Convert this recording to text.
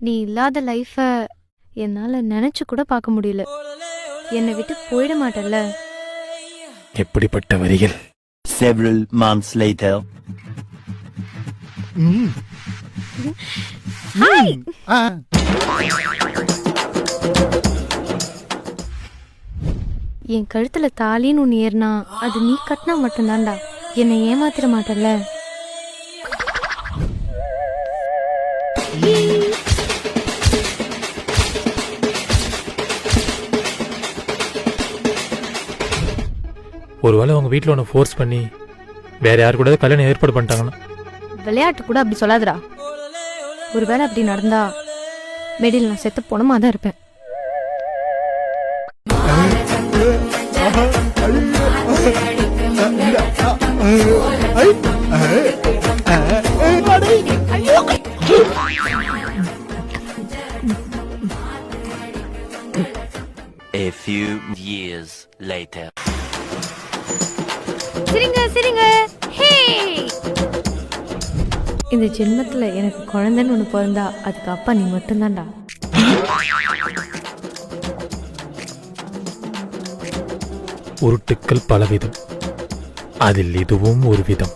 நீ இல்லாத லைஃப என்னால நினைச்சு கூட பார்க்க முடியல. என்னை விட்டு போயிட மாட்டல்ல? எப்படிப்பட்ட வரிகள். Several months later. ஹாய். என் கழுத்துல தாலின்னு ஒன்று ஏறினா அது நீ கட்டினா மட்டும்தான்டா. என்னை ஏமாத்திர மாட்டல்ல? ஒருவேளை உங்க வீட்டில் ஒன்று ஃபோர்ஸ் பண்ணி வேற யாரு கூட கல்யாணம் ஏற்பாடு பண்ணிட்டாங்கன்னா? விளையாட்டு கூட அப்படி சொல்லாதடா. ஒருவேளை அப்படி நடந்தா மெடியில் நான் செத்து போனமா தான் இருப்பேன். A few years later. சிரிங்க சிரிங்க. ஹே, இந்த ஜென்மத்துல எனக்கு குழந்தைன்னு ஒன்று பிறந்தா அதுக்கு அப்பா நீ மட்டும்தான்டா. உருட்டுக்கள் பலவிதம், அதில் இதுவும் ஒரு விதம்.